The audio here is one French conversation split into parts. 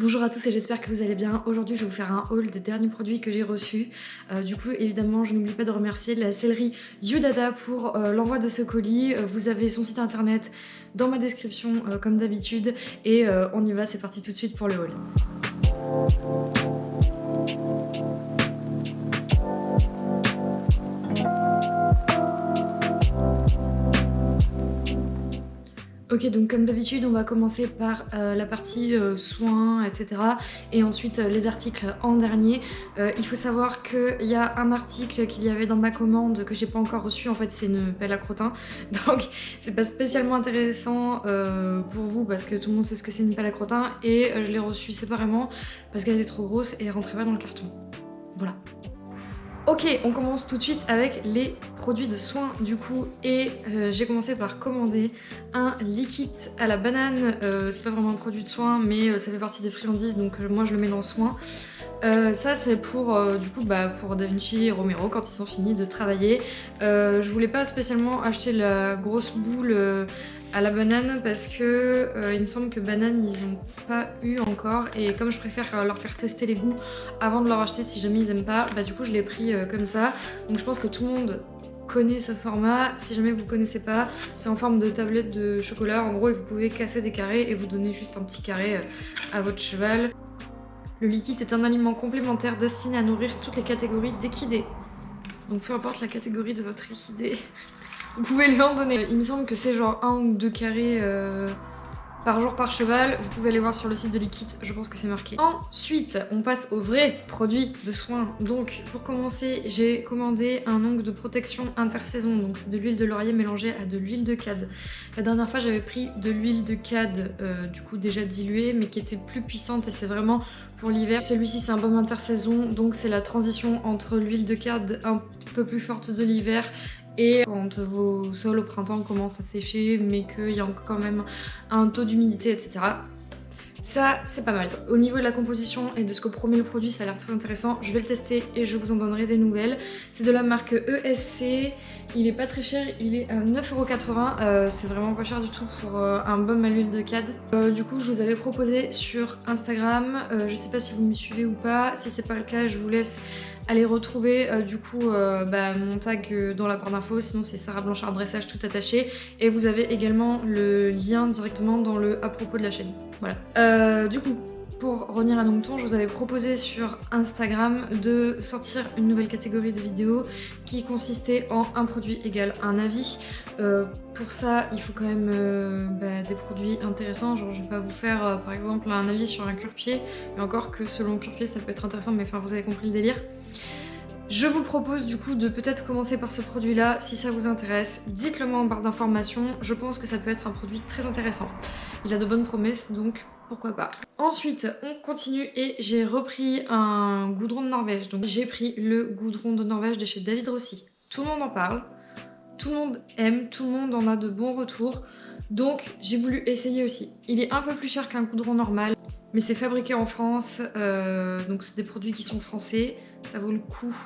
Bonjour à tous et j'espère que vous allez bien. Aujourd'hui je vais vous faire un haul des derniers produits que j'ai reçus. Du coup évidemment je n'oublie pas de remercier la sellerie Youdada pour l'envoi de ce colis. Vous avez son site internet dans ma description comme d'habitude. Et on y va, c'est parti tout de suite pour le haul. Ok, donc comme d'habitude on va commencer par la partie soins, etc. Et ensuite les articles en dernier. Il faut savoir qu'il y a un article qu'il y avait dans ma commande que j'ai pas encore reçu. En fait c'est une pelle à crottin, donc c'est pas spécialement intéressant pour vous parce que tout le monde sait ce que c'est une pelle à crottin. Et je l'ai reçue séparément parce qu'elle était trop grosse et elle rentrait pas dans le carton. Voilà. Ok, on commence tout de suite avec les produits de soins du coup, et j'ai commencé par commander un liquide à la banane. C'est pas vraiment un produit de soins mais ça fait partie des friandises, donc moi je le mets dans soins. Ça c'est pour du coup pour Da Vinci et Romero quand ils ont fini de travailler. Je voulais pas spécialement acheter la grosse boule à la banane parce que il me semble que banane ils ont pas eu encore, et comme je préfère leur faire tester les goûts avant de leur acheter si jamais ils aiment pas, du coup je l'ai pris comme ça. Donc je pense que tout le monde connaît ce format. Si jamais vous connaissez pas, c'est en forme de tablette de chocolat en gros, et vous pouvez casser des carrés et vous donner juste un petit carré à votre cheval. Le liquide est un aliment complémentaire destiné à nourrir toutes les catégories d'équidés. Donc peu importe la catégorie de votre équidé, vous pouvez lui en donner. Il me semble que c'est genre 1 ou 2 carrés par jour par cheval. Vous pouvez aller voir sur le site de Liquid, je pense que c'est marqué. Ensuite, on passe aux vrais produits de soins. Donc pour commencer, j'ai commandé un ongle de protection intersaison. Donc c'est de l'huile de laurier mélangée à de l'huile de cad. La dernière fois j'avais pris de l'huile de cad du coup déjà diluée mais qui était plus puissante, et c'est vraiment pour l'hiver. Celui-ci c'est un baume intersaison, donc c'est la transition entre l'huile de cad un peu plus forte de l'hiver et quand vos sols au printemps commencent à sécher mais qu'il y a quand même un taux d'humidité, etc. Ça, c'est pas mal. Au niveau de la composition et de ce que promet le produit, ça a l'air très intéressant. Je vais le tester et je vous en donnerai des nouvelles. C'est de la marque ESC. Il est pas très cher, il est à 9,80 €. C'est vraiment pas cher du tout pour un baume à l'huile de cad. Du coup, je vous avais proposé sur Instagram. Je sais pas si vous me suivez ou pas. Si c'est pas le cas, je vous laisse aller retrouver mon tag dans la barre d'infos. Sinon, c'est Sarah Blanchard Dressage tout attaché. Et vous avez également le lien directement dans le à propos de la chaîne. Voilà. Du coup, pour revenir à nos moutons, je vous avais proposé sur Instagram de sortir une nouvelle catégorie de vidéos qui consistait en un produit égale un avis. Pour ça, il faut quand même des produits intéressants. Genre, je vais pas vous faire par exemple un avis sur un cure-pied, et encore que selon le cure-pied ça peut être intéressant, mais enfin vous avez compris le délire. Je vous propose du coup de peut-être commencer par ce produit là. Si ça vous intéresse, dites-le moi en barre d'informations. Je pense que ça peut être un produit très intéressant. Il a de bonnes promesses, donc pourquoi pas. Ensuite on continue et j'ai repris un goudron de Norvège. Donc j'ai pris le goudron de Norvège de chez David Rossi. Tout le monde en parle, tout le monde aime, tout le monde en a de bons retours. Donc j'ai voulu essayer aussi. Il est un peu plus cher qu'un goudron normal, mais c'est fabriqué en France, donc c'est des produits qui sont français. Ça vaut le coup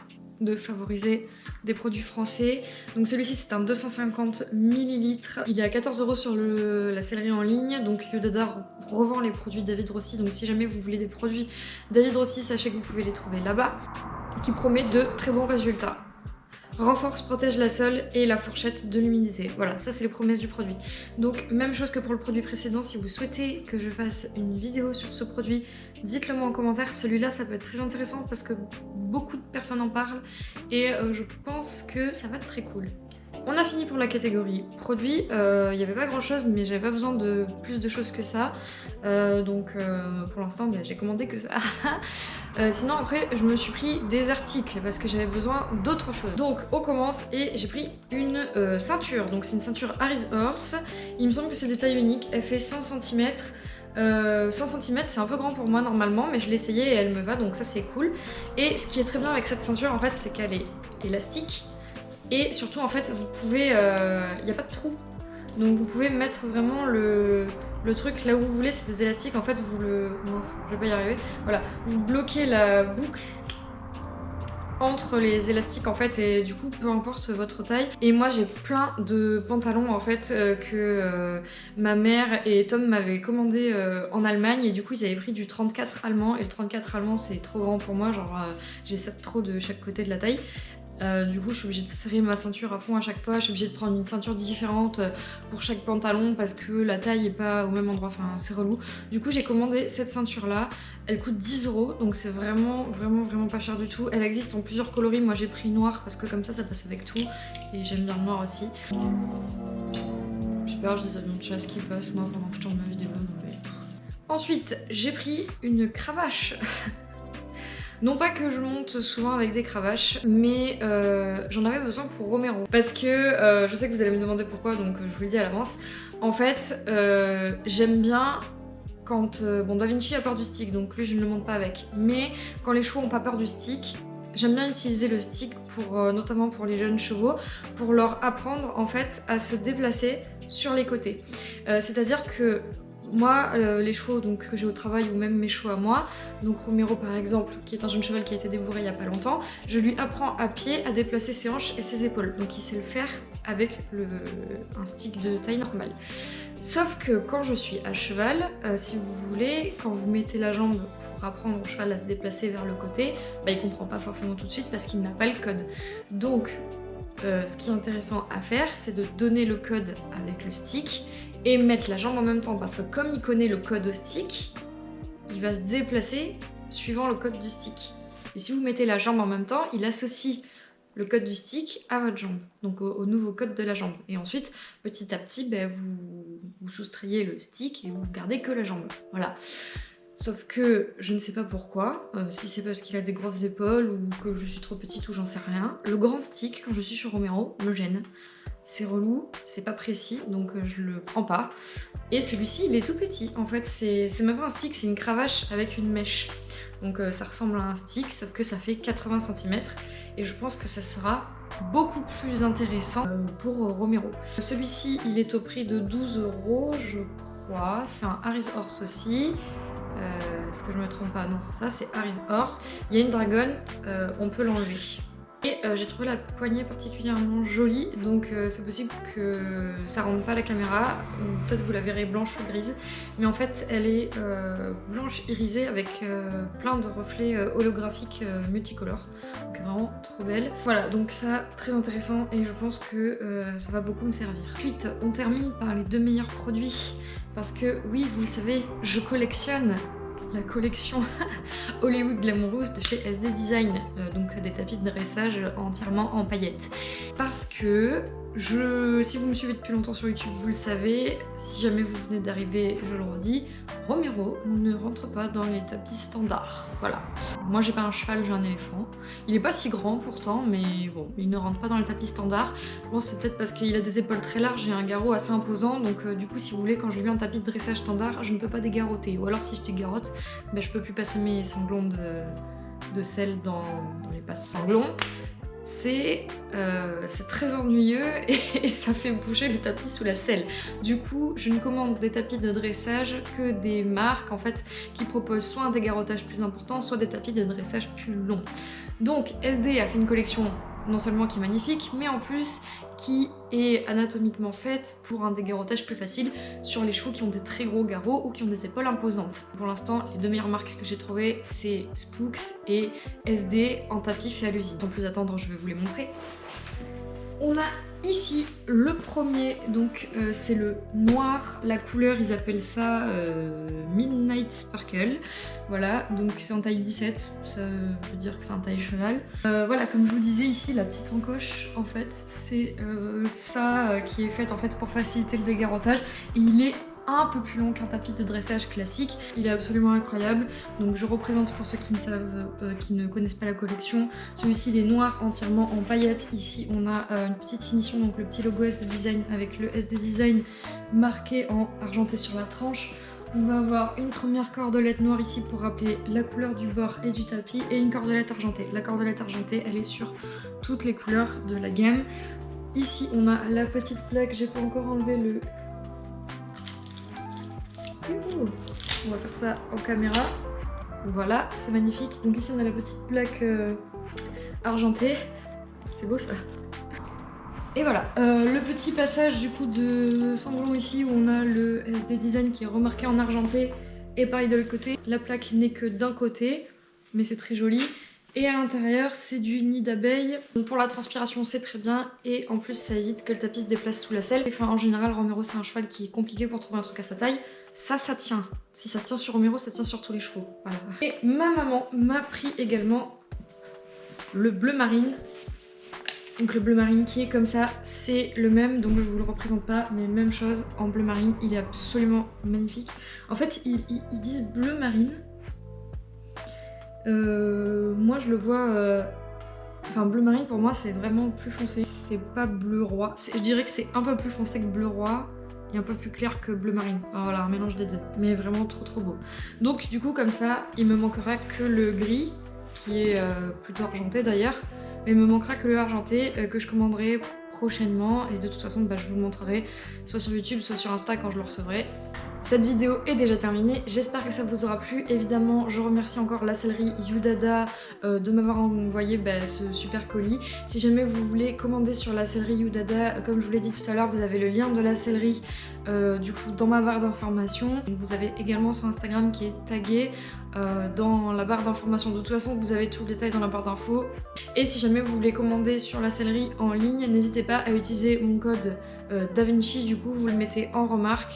de favoriser des produits français. Donc celui-ci c'est un 250 ml. Il est à 14 € sur la sellerie en ligne. Donc Youdada revend les produits David Rossi. Donc si jamais vous voulez des produits David Rossi, sachez que vous pouvez les trouver là-bas. Qui promet de très bons résultats. Renforce, protège la sole et la fourchette de l'humidité. Voilà, ça c'est les promesses du produit. Donc même chose que pour le produit précédent, si vous souhaitez que je fasse une vidéo sur ce produit, dites-le moi en commentaire. Celui-là ça peut être très intéressant parce que beaucoup de personnes en parlent, et je pense que ça va être très cool. On a fini pour la catégorie produits. Il n'y avait pas grand chose, mais j'avais pas besoin de plus de choses que ça. Pour l'instant j'ai commandé que ça. Sinon après je me suis pris des articles parce que j'avais besoin d'autre chose. Donc on commence et j'ai pris une ceinture. Donc c'est une ceinture Harris Horse. Il me semble que c'est des tailles uniques. Elle fait 100 cm. 100 cm c'est un peu grand pour moi normalement, mais je l'ai essayé et elle me va, donc ça c'est cool. Et ce qui est très bien avec cette ceinture en fait, c'est qu'elle est élastique. Et surtout en fait vous pouvez, il n'y a pas de trou, donc vous pouvez mettre vraiment le truc là où vous voulez. C'est des élastiques en fait, vous le... Non, je vais pas y arriver. Voilà, vous bloquez la boucle entre les élastiques en fait, et du coup peu importe votre taille. Et moi j'ai plein de pantalons en fait que ma mère et Tom m'avaient commandé en Allemagne, et du coup ils avaient pris du 34 allemand, et le 34 allemand c'est trop grand pour moi, genre j'ai ça trop de chaque côté de la taille. Du coup je suis obligée de serrer ma ceinture à fond à chaque fois, je suis obligée de prendre une ceinture différente pour chaque pantalon parce que la taille est pas au même endroit, enfin c'est relou. Du coup j'ai commandé cette ceinture là, elle coûte 10 €, donc c'est vraiment pas cher du tout. Elle existe en plusieurs coloris, moi j'ai pris noir parce que comme ça passe avec tout, et j'aime bien le noir aussi. J'espère que j'ai des avions de chasse qui passent moi pendant que je tourne ma vidéo. Mais... Ensuite j'ai pris une cravache. Non pas que je monte souvent avec des cravaches, mais j'en avais besoin pour Romero. Parce que je sais que vous allez me demander pourquoi, donc je vous le dis à l'avance. En fait, j'aime bien quand... bon, Da Vinci a peur du stick, donc lui je ne le monte pas avec. Mais quand les chevaux n'ont pas peur du stick, j'aime bien utiliser le stick pour, notamment pour les jeunes chevaux, pour leur apprendre en fait à se déplacer sur les côtés. C'est-à-dire que moi, les chevaux donc, que j'ai au travail, ou même mes chevaux à moi, donc Romero par exemple, qui est un jeune cheval qui a été débourré il n'y a pas longtemps, je lui apprends à pied à déplacer ses hanches et ses épaules. Donc il sait le faire avec un stick de taille normale. Sauf que quand je suis à cheval, si vous voulez, quand vous mettez la jambe pour apprendre au cheval à se déplacer vers le côté, bah, il comprend pas forcément tout de suite parce qu'il n'a pas le code. Donc ce qui est intéressant à faire, c'est de donner le code avec le stick et mettre la jambe en même temps, parce que comme il connaît le code au stick, il va se déplacer suivant le code du stick. Et si vous mettez la jambe en même temps, il associe le code du stick à votre jambe, donc au nouveau code de la jambe. Et ensuite, petit à petit, ben, vous soustrayez le stick et vous gardez que la jambe. Voilà. Sauf que je ne sais pas pourquoi, si c'est parce qu'il a des grosses épaules ou que je suis trop petite ou j'en sais rien, le grand stick, quand je suis sur Romero, me gêne. C'est relou, c'est pas précis, donc je le prends pas. Et celui-ci, il est tout petit. En fait, c'est même pas un stick, c'est une cravache avec une mèche. Donc ça ressemble à un stick, sauf que ça fait 80 cm. Et je pense que ça sera beaucoup plus intéressant pour Romero. Celui-ci, il est au prix de 12 €, je crois. C'est un Harris Horse aussi. Est-ce que je me trompe pas? Non, c'est ça, c'est Harris Horse. Il y a une dragonne, on peut l'enlever. Et j'ai trouvé la poignée particulièrement jolie, donc c'est possible que ça rentre pas à la caméra, peut-être vous la verrez blanche ou grise, mais en fait elle est blanche irisée avec plein de reflets holographiques multicolores, donc vraiment trop belle. Voilà, donc ça très intéressant et je pense que ça va beaucoup me servir. Ensuite on termine par les deux meilleurs produits, parce que oui vous le savez, je collectionne la collection Hollywood Glamorous de chez SD Design, donc des tapis de dressage entièrement en paillettes. Parce que si vous me suivez depuis longtemps sur YouTube, vous le savez, si jamais vous venez d'arriver, je le redis, Romero ne rentre pas dans les tapis standards. Voilà. Moi j'ai pas un cheval, j'ai un éléphant. Il est pas si grand pourtant, mais bon, il ne rentre pas dans les tapis standards. Bon, c'est peut-être parce qu'il a des épaules très larges et un garrot assez imposant, donc du coup si vous voulez, quand je lui mets un tapis de dressage standard, je ne peux pas dégarroter. Ou alors si je dégarrote, ben, je peux plus passer mes sanglons de sel dans les passes sanglons. C'est très ennuyeux et ça fait bouger le tapis sous la selle. Du coup, je ne commande des tapis de dressage que des marques en fait qui proposent soit un dégarrotage plus important, soit des tapis de dressage plus longs. Donc SD a fait une collection non seulement qui est magnifique, mais en plus qui est anatomiquement faite pour un dégarrotage plus facile sur les chevaux qui ont des très gros garrots ou qui ont des épaules imposantes. Pour l'instant, les deux meilleures marques que j'ai trouvées, c'est Spooks et SD en tapis fait à l'usine. Sans plus attendre, je vais vous les montrer. On a ici le premier, donc c'est le noir, la couleur ils appellent ça Midnight Sparkle, voilà, donc c'est en taille 17, ça veut dire que c'est un taille cheval. Voilà, comme je vous disais ici, la petite encoche en fait, c'est ça qui est faite en fait pour faciliter le dégarrotage, et il est un peu plus long qu'un tapis de dressage classique. Il est absolument incroyable. Donc je représente pour ceux qui ne savent, qui ne connaissent pas la collection. Celui-ci il est noir entièrement en paillettes. Ici on a une petite finition, donc le petit logo SD Design avec le SD Design marqué en argenté sur la tranche. On va avoir une première cordelette noire ici pour rappeler la couleur du bord et du tapis, et une cordelette argentée. La cordelette argentée elle est sur toutes les couleurs de la gamme. Ici on a la petite plaque, j'ai pas encore enlevé le... On va faire ça en caméra. Voilà, c'est magnifique. Donc ici on a la petite plaque argenté. C'est beau ça. Et voilà, le petit passage du coup de sanglon ici où on a le SD Design qui est remarqué en argenté et pareil de l'autre côté. La plaque n'est que d'un côté, mais c'est très joli. Et à l'intérieur, c'est du nid d'abeille. Donc pour la transpiration, c'est très bien. Et en plus, ça évite que le tapis se déplace sous la selle. Enfin, en général, Romero, c'est un cheval qui est compliqué pour trouver un truc à sa taille. Ça tient. Si ça tient sur Romero, ça tient sur tous les chevaux. Voilà. Et ma maman m'a pris également le bleu marine. Donc le bleu marine qui est comme ça, c'est le même, donc je vous le représente pas, mais même chose en bleu marine, il est absolument magnifique. En fait, ils disent bleu marine. Moi je le vois... Enfin bleu marine pour moi c'est vraiment plus foncé. C'est pas bleu roi. Je dirais que c'est un peu plus foncé que bleu roi et un peu plus clair que bleu marine. Enfin voilà, un mélange des deux. Mais vraiment trop beau. Donc du coup comme ça, il me manquera que le gris, qui est plutôt argenté d'ailleurs. Mais il me manquera que le argenté que je commanderai prochainement. Et de toute façon, je vous le montrerai soit sur YouTube, soit sur Insta quand je le recevrai. Cette vidéo est déjà terminée, j'espère que ça vous aura plu. Évidemment, je remercie encore la sellerie Youdada de m'avoir envoyé ce super colis. Si jamais vous voulez commander sur la sellerie Youdada, comme je vous l'ai dit tout à l'heure, vous avez le lien de la sellerie du coup dans ma barre d'informations. Vous avez également son Instagram qui est tagué dans la barre d'informations. De toute façon, vous avez tout le détail dans la barre d'infos. Et si jamais vous voulez commander sur la sellerie en ligne, n'hésitez pas à utiliser mon code DaVinci, du coup vous le mettez en remarque,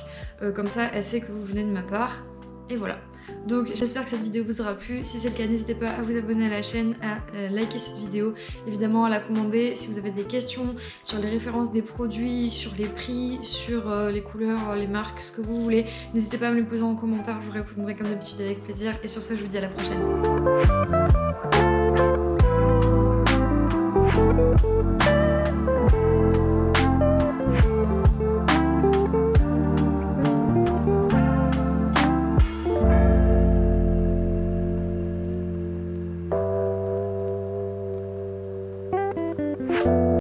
comme ça elle sait que vous venez de ma part, et voilà. Donc j'espère que cette vidéo vous aura plu. Si c'est le cas, n'hésitez pas à vous abonner à la chaîne, à liker cette vidéo, évidemment à la commander. Si vous avez des questions sur les références des produits, sur les prix, sur les couleurs, les marques, ce que vous voulez, n'hésitez pas à me les poser en commentaire, je vous répondrai comme d'habitude avec plaisir. Et sur ce, je vous dis à la prochaine.